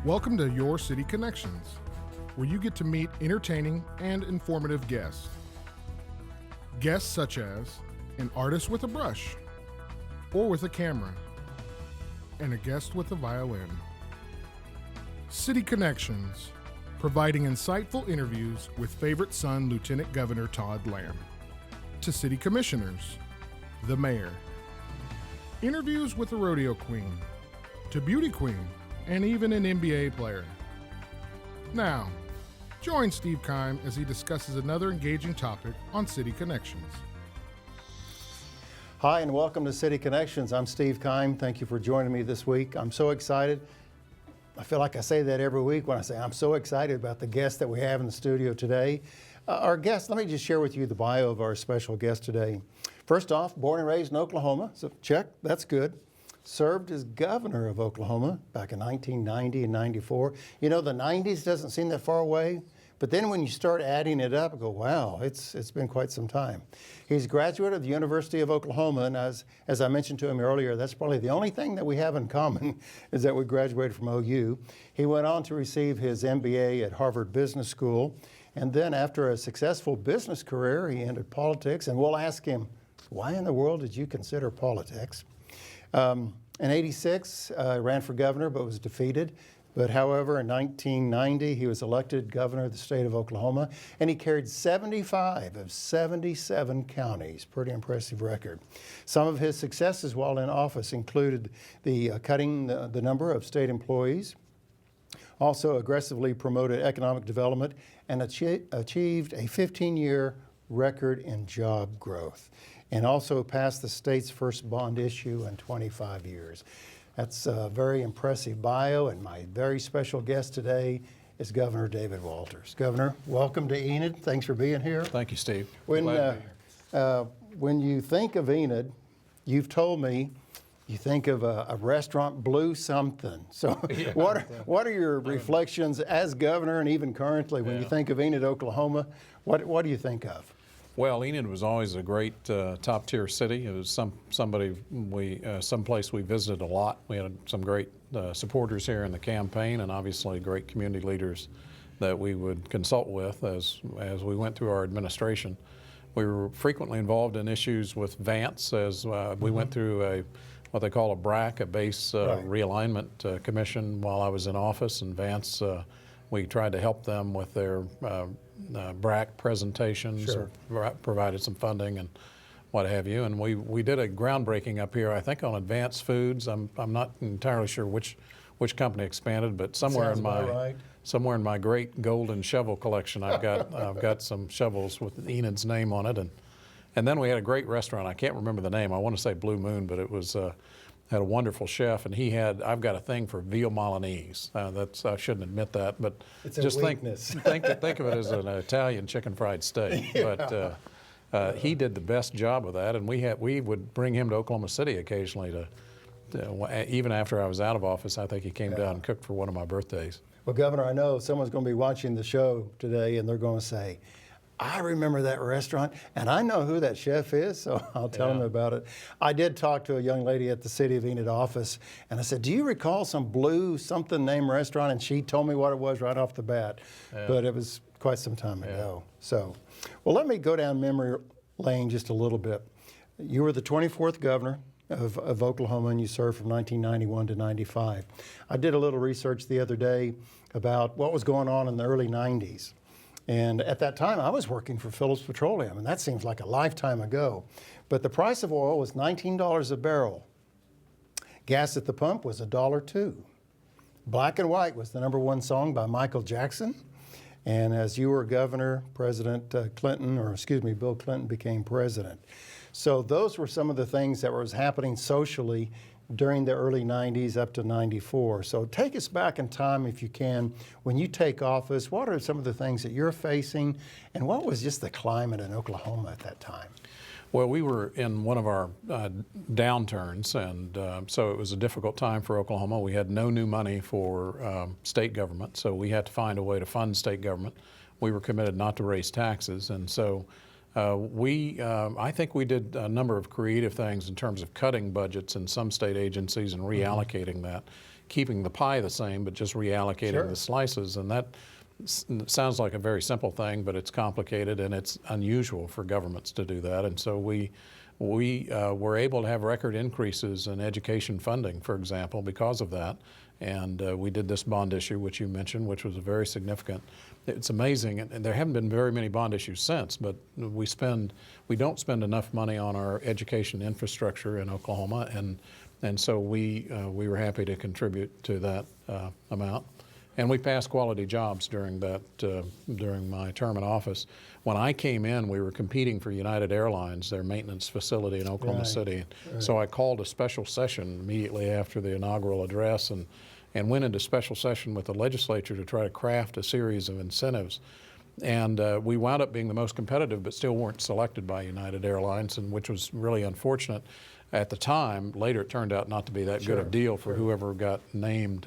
Welcome to Your City Connections, where you get to meet entertaining and informative guests. Guests such as an artist with a brush or with a camera, and a guest with a violin. City Connections, providing insightful interviews with favorite son Lieutenant Governor Todd Lamb, to city commissioners, the mayor, interviews with a rodeo queen, to beauty queen, and even an NBA player. Now, join Steve Kime as he discusses another engaging topic on City Connections. Hi, and welcome to City Connections. I'm Steve Kime. Thank you for joining me this week. I'm so excited. I feel like I say that every week when I say I'm so excited about the guest that we have in the studio today. Our guest, let me just share with you the bio of our special guest today. First off, born and raised in Oklahoma, so check, that's good. Served as governor of Oklahoma back in 1990 and 94. You know, the 90s doesn't seem that far away, but then when you start adding it up, I go, wow, it's been quite some time. He's a graduate of the University of Oklahoma, and as I mentioned to him earlier, that's probably the only thing that we have in common is that we graduated from OU. He went on to receive his MBA at Harvard Business School, and then after a successful business career, he entered politics, and we'll ask him, why in the world did you consider politics? In '86, ran for governor but was defeated. But however, in 1990, he was elected governor of the state of Oklahoma, and he carried 75 of 77 counties. Pretty impressive record. Some of his successes while in office included cutting the number of state employees, also aggressively promoted economic development, and achieved a 15-year record in job growth, and also passed the state's first bond issue in 25 years. That's a very impressive bio, and my very special guest today is Governor David Walters. Governor, welcome to Enid. Thanks for being here. Thank you, Steve. When you think of Enid, you've told me you think of a restaurant, Blue something. So Yeah. what are your reflections as governor and even currently when you think of Enid, Oklahoma? What do you think of? Well, Enid was always a great top-tier city. It was someplace we visited a lot. We had some great supporters here in the campaign, and obviously great community leaders that we would consult with as we went through our administration. We were frequently involved in issues with Vance as we went through what they call a BRAC, a base realignment commission while I was in office, and Vance, we tried to help them with their BRAC presentations, or provided some funding and what have you. And we did a groundbreaking up here, I think, on advanced foods. I'm not entirely sure which company expanded, but somewhere in my great golden shovel collection, I've got some shovels with Enid's name on it. And then we had a great restaurant. I can't remember the name. I want to say Blue Moon, but it was had a wonderful chef, and I've got a thing for veal Milanese. I shouldn't admit that, but it's just a weakness. think of it as an Italian chicken fried steak. Yeah. But he did the best job of that, and we would bring him to Oklahoma City occasionally even after I was out of office. I think he came down and cooked for one of my birthdays. Well, Governor, I know someone's going to be watching the show today, and they're going to say, I remember that restaurant, and I know who that chef is, so I'll tell them about it. I did talk to a young lady at the City of Enid office, and I said, do you recall some Blue something name restaurant? And she told me what it was right off the bat, but it was quite some time ago. So, well, let me go down memory lane just a little bit. You were the 24th governor of Oklahoma, and you served from 1991 to 95. I did a little research the other day about what was going on in the early 90s. And at that time, I was working for Phillips Petroleum, and that seems like a lifetime ago. But the price of oil was $19 a barrel. Gas at the pump was $1.02. Black and White was the #1 song by Michael Jackson. And as you were governor, Bill Clinton became president. So those were some of the things that was happening socially during the early 90s up to 94. So take us back in time if you can. When you take office, what are some of the things that you're facing, and what was just the climate in Oklahoma at that time? Well, we were in one of our downturns, and so it was a difficult time for Oklahoma. We had no new money for state government, so we had to find a way to fund state government. We were committed not to raise taxes, and so I think we did a number of creative things in terms of cutting budgets in some state agencies and reallocating that, keeping the pie the same, but just reallocating the slices. And that sounds like a very simple thing, but it's complicated and it's unusual for governments to do that. And so we were able to have record increases in education funding, for example, because of that. And we did this bond issue, which you mentioned, which was a very significant. It's amazing, and there haven't been very many bond issues since, but we don't spend enough money on our education infrastructure in Oklahoma, and so we were happy to contribute to that amount. And we passed quality jobs during my term in office. When I came in, we were competing for United Airlines, their maintenance facility in Oklahoma City. So I called a special session immediately after the inaugural address and went into special session with the legislature to try to craft a series of incentives. And we wound up being the most competitive, but still weren't selected by United Airlines, and which was really unfortunate at the time. Later it turned out not to be that good a deal for whoever got named,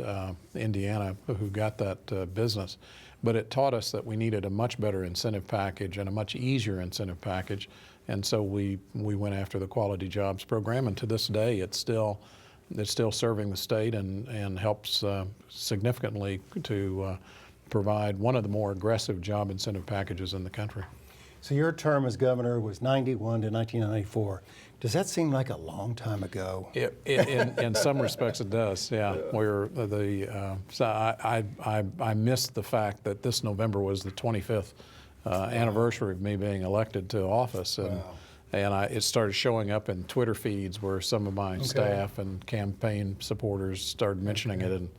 Indiana, who got that business. But it taught us that we needed a much better incentive package and a much easier incentive package. And so we went after the Quality Jobs program, and to this day it's still serving the state and helps significantly to provide one of the more aggressive job incentive packages in the country. So your term as governor was 91 to 1994. Does that seem like a long time ago? In some respects, it does. Yeah, so I missed the fact that this November was the 25th anniversary of me being elected to office, and it started showing up in Twitter feeds where some of my staff and campaign supporters started mentioning it, and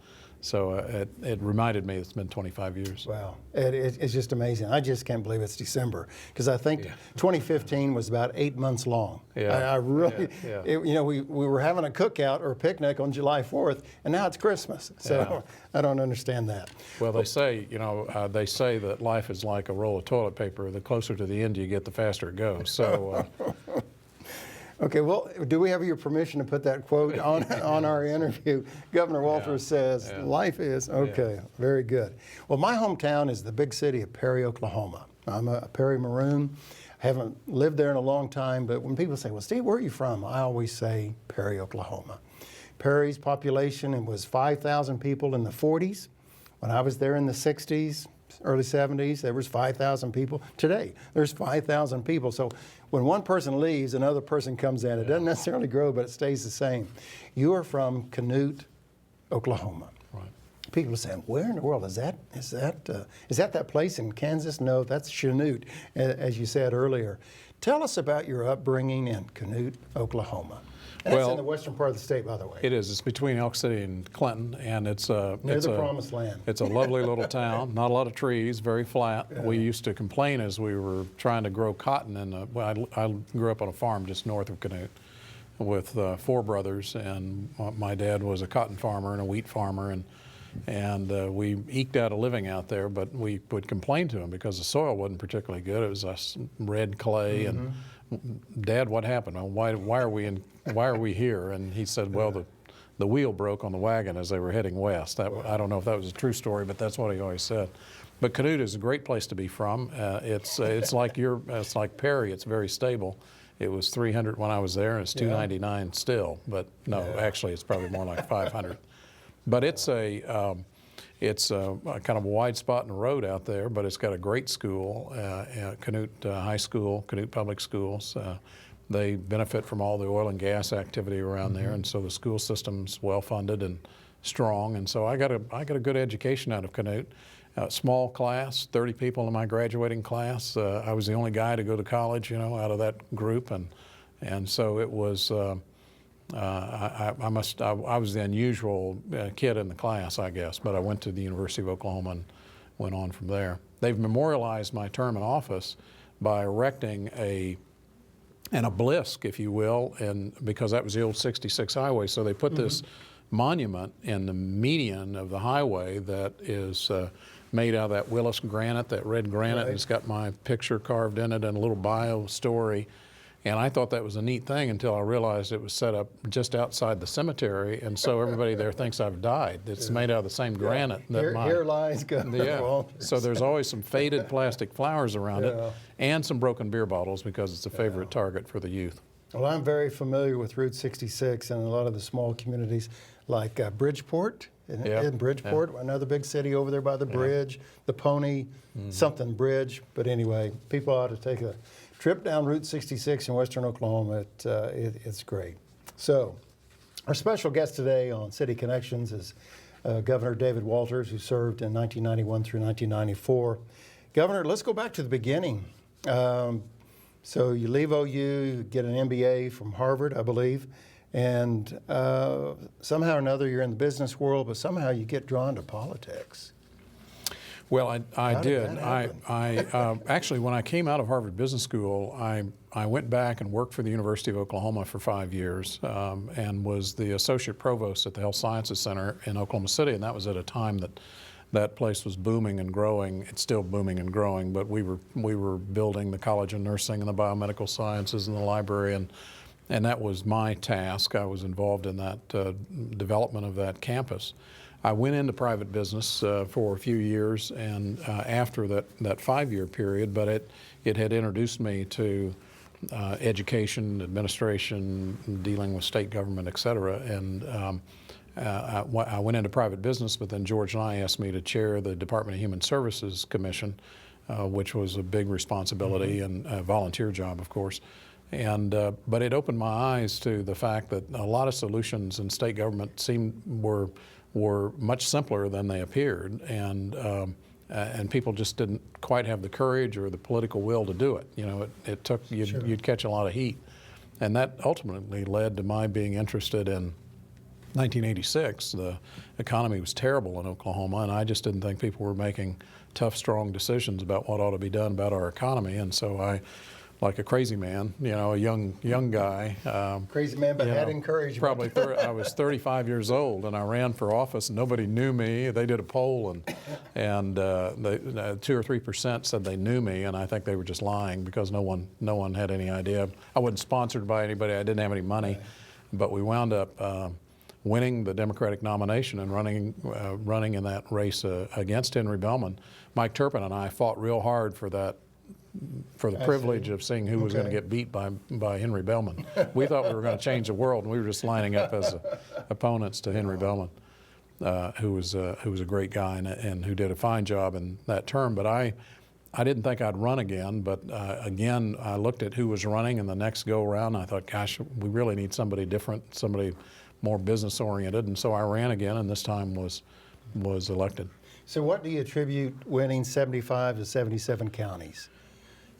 so it reminded me it's been 25 years. Wow, it's just amazing. I just can't believe it's December, because I think 2015 was about 8 months long. I really, we were having a cookout or a picnic on July 4th, and now it's Christmas. So I don't understand that. Well, they say that life is like a roll of toilet paper. The closer to the end you get, the faster it goes. So. Okay, well, do we have your permission to put that quote on our interview? Governor Walters says, life is, very good. Well, my hometown is the big city of Perry, Oklahoma. I'm a Perry Maroon. I haven't lived there in a long time, but when people say, well, Steve, where are you from? I always say Perry, Oklahoma. Perry's population was 5,000 people in the 40s. When I was there in the 60s, early 70s, there was 5,000 people. Today, there's 5,000 people. So when one person leaves, another person comes in. It doesn't necessarily grow, but it stays the same. You are from Canute, Oklahoma. Right. People are saying, where in the world is that? Is that place in Kansas? No, that's Chanute, as you said earlier. Tell us about your upbringing in Canute, Oklahoma. And that's in the western part of the state, by the way. It is. It's between Elk City and Clinton, and it's near the promised land. It's a lovely little town. Not a lot of trees, very flat. We used to complain as we were trying to grow cotton. I grew up on a farm just north of Canute with 4 brothers, and my dad was a cotton farmer and a wheat farmer, and we eked out a living out there. But we would complain to him because the soil wasn't particularly good. It was a red clay and. Dad, what happened? Why are we here? And he said, well, the wheel broke on the wagon as they were heading west. I don't know if that was a true story, but that's what he always said. But Canute is a great place to be from. It's like Perry. It's very stable. It was 300 when I was there, and it's 299 still. But no, actually, it's probably more like 500. But it's a kind of a wide spot in the road out there, but it's got a great school, Canute High School, Canute Public Schools. They benefit from all the oil and gas activity around there, and so the school system's well funded and strong. And so I got a good education out of Canute. Small class, 30 people in my graduating class. I was the only guy to go to college, out of that group, and so it was. I was the unusual kid in the class, I guess, but I went to the University of Oklahoma and went on from there. They've memorialized my term in office by erecting an obelisk, if you will, and because that was the old 66 highway, so they put this monument in the median of the highway that is made out of that Willis granite, that red granite, and it's got my picture carved in it and a little bio story. And I thought that was a neat thing until I realized it was set up just outside the cemetery, and so everybody there thinks I've died. It's made out of the same granite that Here lies Walters. So there's always some faded plastic flowers around it, and some broken beer bottles because it's a favorite target for the youth. Well, I'm very familiar with Route 66 and a lot of the small communities like Bridgeport. In Bridgeport, another big city over there by the bridge, the Pony something Bridge. But anyway, people ought to take a trip down Route 66 in western Oklahoma. It's great. So our special guest today on City Connections is Governor David Walters, who served in 1991 through 1994. Governor, let's go back to the beginning. So you leave OU, you get an MBA from Harvard, I believe, and somehow or another you're in the business world, but somehow you get drawn to politics. Well, I did. I Actually, when I came out of Harvard Business School, I went back and worked for the University of Oklahoma for 5 years and was the associate provost at the Health Sciences Center in Oklahoma City, and that was at a time that place was booming and growing. It's still booming and growing, but we were building the College of Nursing and the Biomedical Sciences and the library, and that was my task. I was involved in that development of that campus. I went into private business for a few years, and after that 5-year period, but it had introduced me to education, administration, dealing with state government, et cetera, and I went into private business, but then George and I asked me to chair the Department of Human Services Commission, which was a big responsibility and a volunteer job, of course. And but it opened my eyes to the fact that a lot of solutions in state government were much simpler than they appeared, and people just didn't quite have the courage or the political will to do it. You know, it took you'd catch a lot of heat, and that ultimately led to my being interested in 1986. The economy was terrible in Oklahoma, and I just didn't think people were making tough, strong decisions about what ought to be done about our economy. And so I, like a crazy man, you know, a young guy. Crazy man, but had encouragement. Probably I was 35 years old, and I ran for office, and nobody knew me. They did a poll, and 2 or 3% said they knew me, and I think they were just lying because no one had any idea. I wasn't sponsored by anybody. I didn't have any money, but we wound up winning the Democratic nomination and running in that race against Henry Bellman. Mike Turpin and I fought real hard for the privilege of seeing who was going to get beat by Henry Bellman. We thought we were going to change the world, and we were just lining up as opponents to Henry Bellman, who was a great guy and who did a fine job in that term. But I didn't think I'd run again. But again, I looked at who was running in the next go around. And I thought, gosh, we really need somebody different, somebody more business oriented, and so I ran again, and this time was elected. So what do you attribute winning 75 to 77 counties?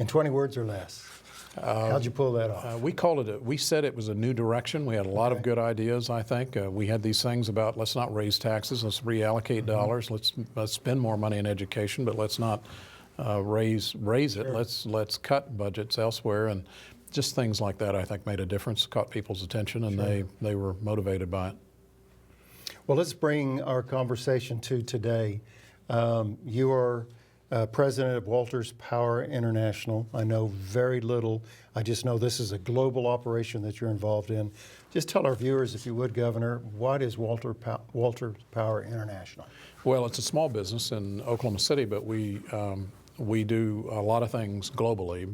In 20 words or less. How'd you pull that off? We said it was a new direction. We had a lot of good ideas, I think. We had these things about let's not raise taxes, let's reallocate dollars, let's spend more money in education, but let's not raise it. Let's cut budgets elsewhere, and just things like that, I think, made a difference, caught people's attention, and they were motivated by it. Well, let's bring our conversation to today. You are president of Walters Power International. I know very little. I just know this is a global operation that you're involved in. Just tell our viewers, if you would, Governor, what is Walters Power International? Well, it's a small business in Oklahoma City, but we do a lot of things globally.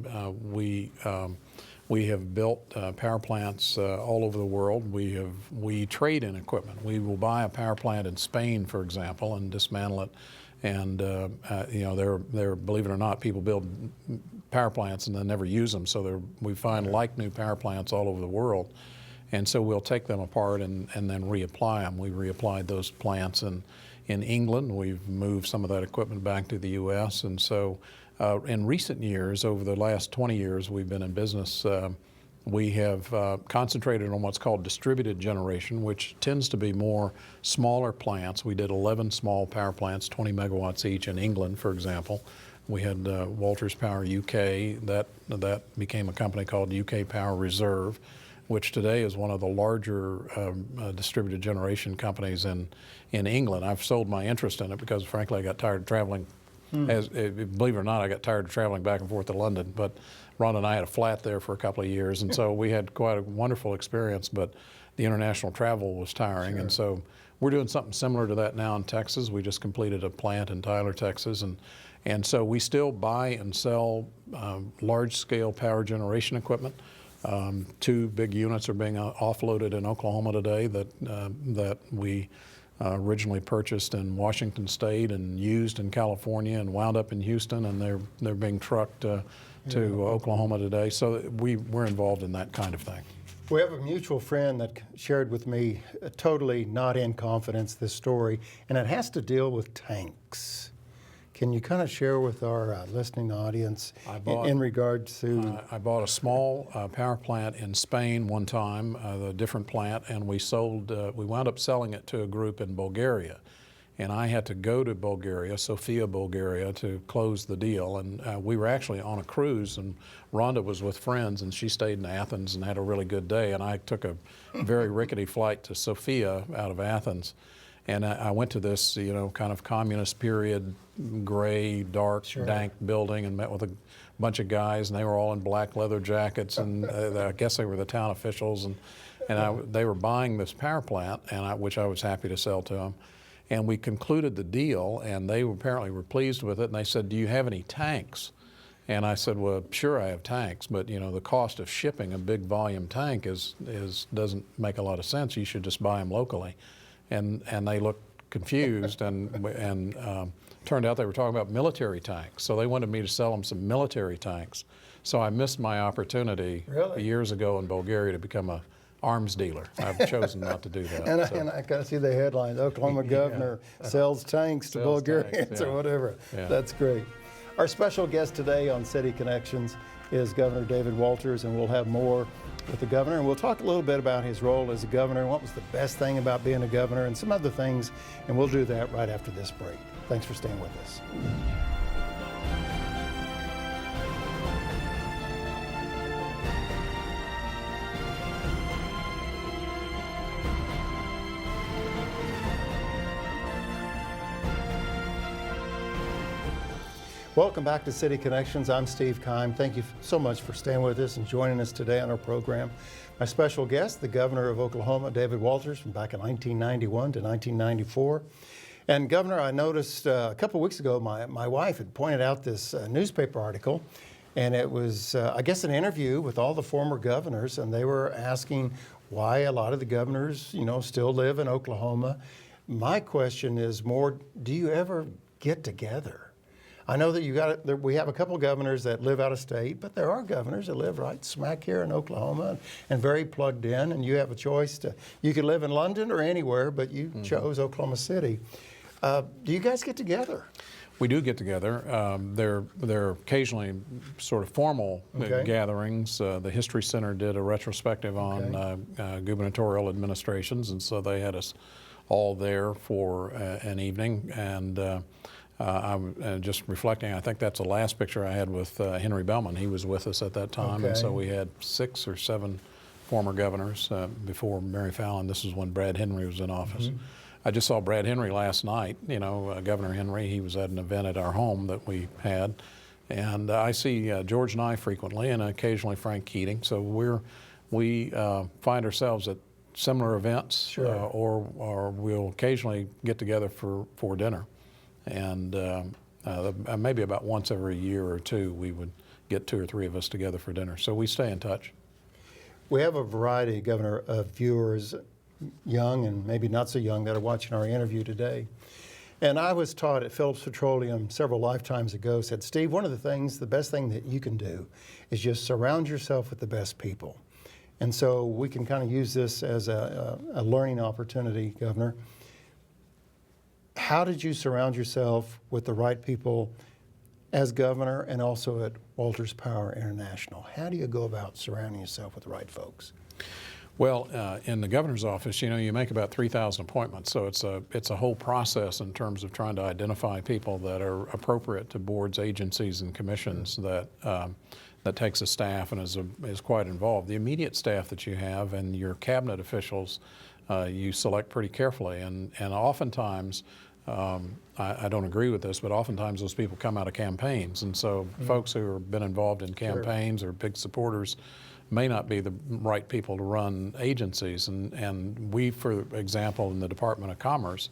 We have built power plants all over the world. We trade in equipment. We will buy a power plant in Spain, for example, and dismantle it. And you know, there, believe it or not, people build power plants and then never use them. So we find like new power plants all over the world, and so we'll take them apart and then reapply them. We reapplied those plants in England. We've moved some of that equipment back to the U.S. And so in recent years, over the last 20 years we've been in business, we have concentrated on what's called distributed generation, which tends to be more smaller plants. We did 11 small power plants, 20 megawatts each in England, for example. We had Walters Power UK. That became a company called UK Power Reserve, which today is one of the larger distributed generation companies in England. I've sold my interest in it because, frankly, I got tired of traveling Believe it or not, I got tired of traveling back and forth to London, but Rhonda and I had a flat there for a couple of years, and so we had quite a wonderful experience, but the international travel was tiring, and so we're doing something similar to that now in Texas. We just completed a plant in Tyler, Texas, and so we still buy and sell large-scale power generation equipment. 2 big units are being offloaded in Oklahoma today that we originally purchased in Washington State and used in California and wound up in Houston, and they're being trucked to Oklahoma today. So we're involved in that kind of thing. We have a mutual friend that shared with me, totally not in confidence, this story, and it has to deal with tanks. Can you kind of share with our listening audience in regards to? I bought a small power plant in Spain one time, a different plant, and we wound up selling it to a group in Bulgaria. And I had to go to Bulgaria, Sofia, Bulgaria, to close the deal. And we were actually on a cruise, and Rhonda was with friends, and she stayed in Athens and had a really good day. And I took a very rickety flight to Sofia out of Athens. And I went to this, kind of communist period, gray, dark, dank building, and met with a bunch of guys, and they were all in black leather jackets, and I guess they were the town officials. And they were buying this power plant, which I was happy to sell to them. And we concluded the deal, and they apparently were pleased with it, and they said, "Do you have any tanks?" And I said, "Well, sure, I have tanks, but the cost of shipping a big volume tank doesn't make a lot of sense. You should just buy them locally." And they looked confused, and turned out they were talking about military tanks. So they wanted me to sell them some military tanks. So I missed my opportunity years ago in Bulgaria to become a arms dealer. I've chosen not to do that. And I kind of see the headlines, Oklahoma governor sells tanks to Bulgarians or whatever. Yeah. That's great. Our special guest today on City Connections is Governor David Walters, and we'll have more with the governor, and we'll talk a little bit about his role as a governor, and what was the best thing about being a governor, and some other things, and we'll do that right after this break. Thanks for staying with us. Welcome back to City Connections. I'm Steve Kime. Thank you so much for staying with us and joining us today on our program. My special guest, the governor of Oklahoma, David Walters, from back in 1991 to 1994. And Governor, I noticed a couple of weeks ago, my wife had pointed out this newspaper article, and it was, I guess, an interview with all the former governors, and they were asking why a lot of the governors, still live in Oklahoma. My question is more, do you ever get together? I know that we have a couple of governors that live out of state, but there are governors that live right smack here in Oklahoma and very plugged in, and you have a choice you could live in London or anywhere, but you chose Oklahoma City. Do you guys get together? We do get together. There are occasionally sort of formal gatherings. The History Center did a retrospective on gubernatorial administrations, and so they had us all there for an evening. And I'm just reflecting, I think that's the last picture I had with Henry Bellman. He was with us at that time, and so we had 6 or 7 former governors before Mary Fallin. This is when Brad Henry was in office. I just saw Brad Henry last night, Governor Henry. He was at an event at our home that we had. And I see George Nye frequently, and occasionally Frank Keating. So we find ourselves at similar events, or we'll occasionally get together for dinner. And maybe about once every year or two, we would get 2 or 3 of us together for dinner. So we stay in touch. We have a variety, Governor, of viewers, young and maybe not so young, that are watching our interview today. And I was taught at Phillips Petroleum several lifetimes ago, said, Steve, one of the best thing that you can do is just surround yourself with the best people. And so we can kind of use this as a learning opportunity, Governor. How did you surround yourself with the right people as governor and also at Walters Power International? How do you go about surrounding yourself with the right folks? Well, in the governor's office, you make about 3,000 appointments, so it's a whole process in terms of trying to identify people that are appropriate to boards, agencies, and commissions that takes a staff and is quite involved. The immediate staff that you have and your cabinet officials, you select pretty carefully, and oftentimes I don't agree with this, but oftentimes those people come out of campaigns. And so folks who have been involved in campaigns or big supporters may not be the right people to run agencies. And we, for example, in the Department of Commerce,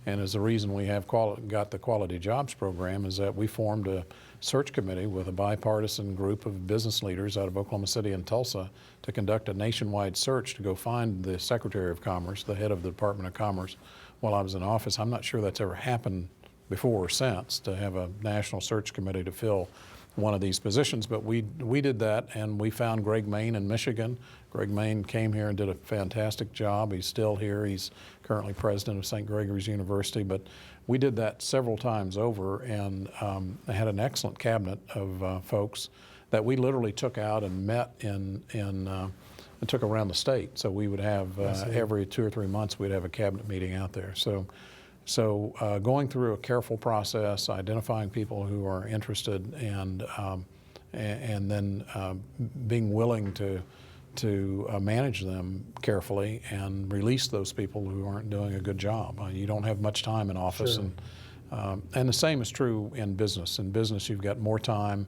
and is the reason we have got the Quality Jobs program, is that we formed a search committee with a bipartisan group of business leaders out of Oklahoma City and Tulsa to conduct a nationwide search to go find the Secretary of Commerce, the head of the Department of Commerce, while I was in office. I'm not sure that's ever happened before or since, to have a national search committee to fill one of these positions, but we did that, and we found Greg Main in Michigan. Greg Main came here and did a fantastic job. He's still here. He's currently president of St. Gregory's University, but we did that several times over, and had an excellent cabinet of folks that we literally took out and met and took around the state. So we would have every 2 or 3 months we'd have a cabinet meeting out there. So going through a careful process, identifying people who are interested, and then being willing to manage them carefully and release those people who aren't doing a good job. You don't have much time in office, and the same is true in business. In business, you've got more time.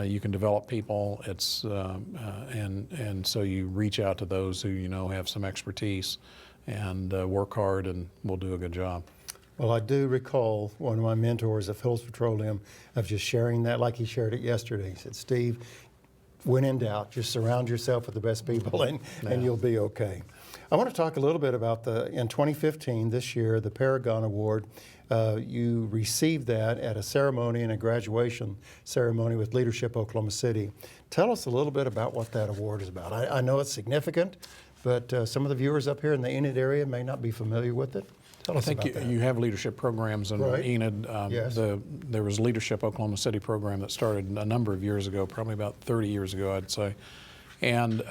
You can develop people. And so you reach out to those who you know have some expertise, and work hard, and will do a good job. Well, I do recall one of my mentors at Phillips Petroleum of just sharing that like he shared it yesterday. He said, Steve, when in doubt, just surround yourself with the best people, and you'll be okay. I want to talk a little bit about in 2015, this year, the Paragon Award. You received that at a ceremony, and a graduation ceremony with Leadership Oklahoma City. Tell us a little bit about what that award is about. I know it's significant, but some of the viewers up here in the Enid area may not be familiar with it. Tell us about that. I think you have leadership programs in Enid. Yes. There was Leadership Oklahoma City program that started a number of years ago, probably about 30 years ago, I'd say. And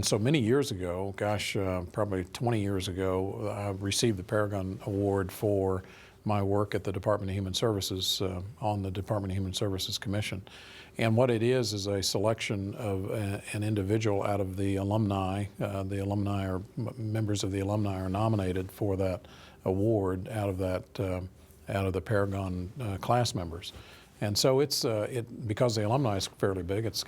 so many years ago, gosh, probably 20 years ago, I received the Paragon Award for my work at the Department of Human Services, on the Department of Human Services Commission. And what it is a selection of an individual out of the alumni. Members of the alumni are nominated for that award out of the Paragon class members. And so because the alumni is fairly big, it's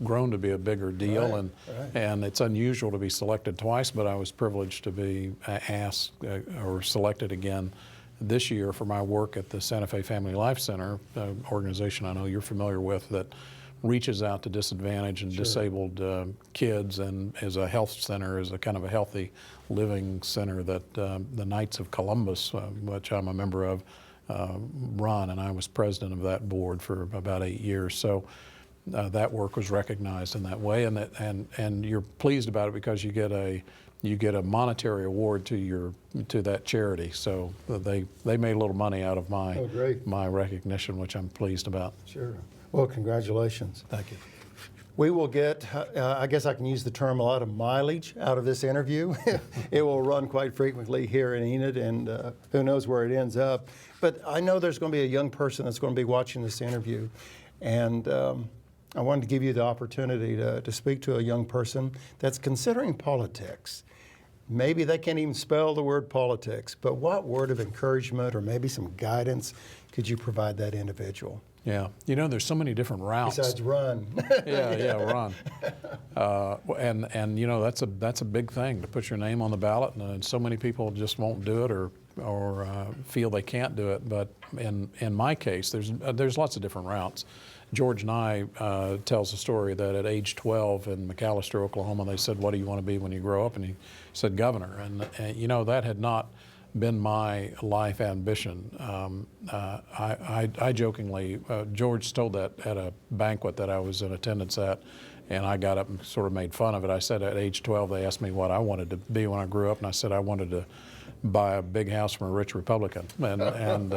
grown to be a bigger deal, and it's unusual to be selected twice. But I was privileged to be asked or selected again this year for my work at the Santa Fe Family Life Center, an organization I know you're familiar with, that reaches out to disadvantaged and disabled kids, and is a health center, is a kind of a healthy living center that the Knights of Columbus, which I'm a member of, run, and I was president of that board for about 8 years. So that work was recognized in that way, and you're pleased about it because you get a monetary award to that charity. So they made a little money out of my recognition, which I'm pleased about. Sure. Well, congratulations. Thank you. We will get, I guess I can use the term, a lot of mileage out of this interview. It will run quite frequently here in Enid, and who knows where it ends up. But I know there's going to be a young person that's going to be watching this interview, and I wanted to give you the opportunity to speak to a young person that's considering politics. Maybe they can't even spell the word politics, but what word of encouragement or maybe some guidance could you provide that individual? Yeah, there's so many different routes. Besides run. Run. And that's a big thing, to put your name on the ballot, and so many people just won't do it or feel they can't do it. But in my case, there's lots of different routes. George Nye tells a story that at age 12 in McAllister, Oklahoma, they said, "What do you want to be when you grow up?" And he said, "Governor." And that had not been my life ambition. I jokingly, George told that at a banquet that I was in attendance at, and I got up and sort of made fun of it. I said at age 12, they asked me what I wanted to be when I grew up, and I said I wanted to buy a big house from a rich Republican, and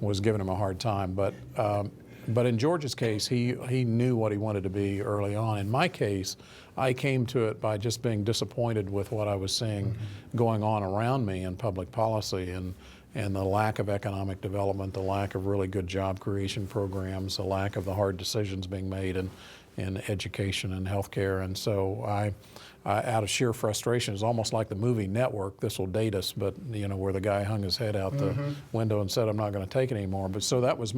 was giving him a hard time. But in George's case, he knew what he wanted to be early on. In my case, I came to it by just being disappointed with what I was seeing going on around me in public policy, and the lack of economic development, the lack of really good job creation programs, the lack of the hard decisions being made in education and healthcare. And so out of sheer frustration. It's almost like the movie Network. This will date us, but where the guy hung his head out the window and said, "I'm not going to take it anymore." But so that was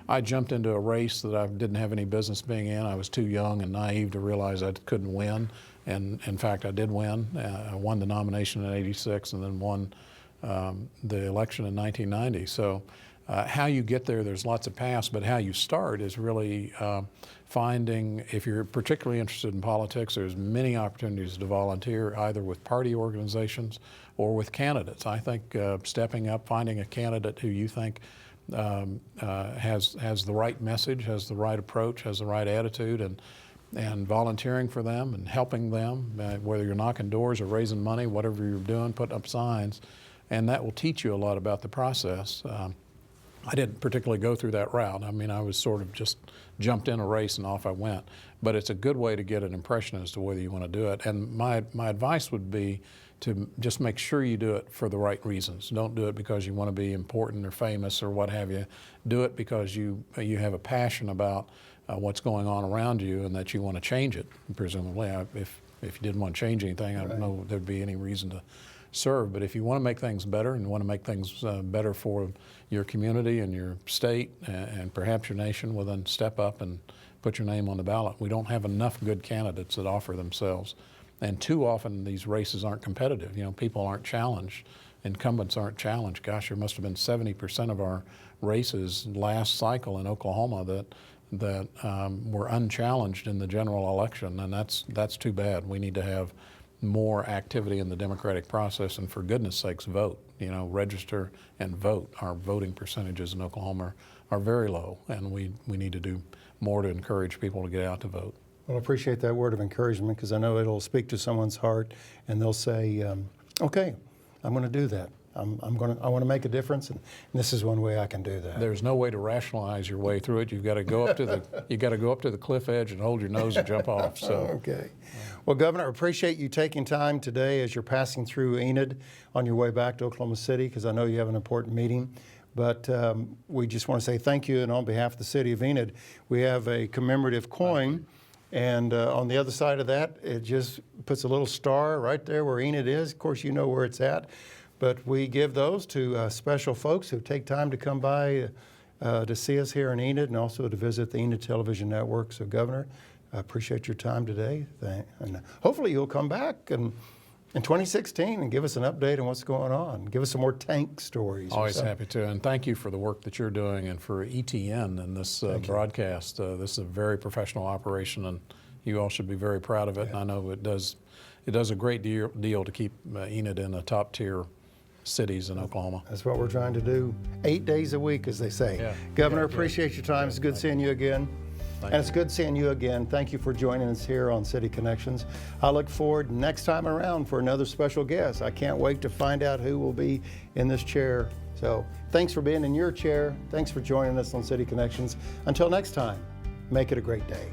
I jumped into a race that I didn't have any business being in. I was too young and naive to realize I couldn't win. And in fact, I did win. I won the nomination in '86 and then won the election in 1990. So how you get there, there's lots of paths, but how you start is really finding, if you're particularly interested in politics, there's many opportunities to volunteer either with party organizations or with candidates. I think stepping up, finding a candidate who you think has the right message, has the right approach, has the right attitude, and volunteering for them and helping them, whether you're knocking doors or raising money, whatever you're doing, putting up signs, and that will teach you a lot about the process. I didn't particularly go through that route. I mean, I was sort of just jumped in a race and off I went. But it's a good way to get an impression as to whether you want to do it. And my advice would be to just make sure you do it for the right reasons. Don't do it because you want to be important or famous or what have you. Do it because you have a passion about what's going on around you and that you want to change it, presumably. If you didn't want to change anything, I don't know there'd be any reason to serve. But if you want to make things better and want to make things better for your community and your state and perhaps your nation, well then step up and put your name on the ballot. We don't have enough good candidates that offer themselves. And too often these races aren't competitive. People aren't challenged. Incumbents aren't challenged. Gosh, there must have been 70% of our races last cycle in Oklahoma that were unchallenged in the general election, and that's too bad. We need to have more activity in the democratic process, and for goodness sakes, vote. Register and vote. Our voting percentages in Oklahoma are very low, and we need to do more to encourage people to get out to vote. Well, I appreciate that word of encouragement because I know it'll speak to someone's heart, and they'll say, "Okay, I'm going to do that. I want to make a difference, and this is one way I can do that." There's no way to rationalize your way through it. You've got to go up to the cliff edge and hold your nose and jump off. So okay. Well, Governor, I appreciate you taking time today as you're passing through Enid on your way back to Oklahoma City, because I know you have an important meeting. But we just want to say thank you, and on behalf of the city of Enid, we have a commemorative coin. And on the other side of that, it just puts a little star right there where Enid is. Of course, you know where it's at. But we give those to special folks who take time to come by to see us here in Enid and also to visit the Enid Television Network. So, Governor, I appreciate your time today. And hopefully you'll come back in 2016 and give us an update on what's going on. Give us some more tank stories. Always happy to. And thank you for the work that you're doing and for ETN and this broadcast. This is a very professional operation, and you all should be very proud of it. Yeah. And I know it does a great deal to keep Enid in the top tier cities in Oklahoma. That's what we're trying to do 8 days a week, as they say. Yeah. Governor, appreciate your time. It's good seeing you again. And it's good seeing you again. Thank you for joining us here on City Connections. I look forward next time around for another special guest. I can't wait to find out who will be in this chair. So thanks for being in your chair. Thanks for joining us on City Connections. Until next time, make it a great day.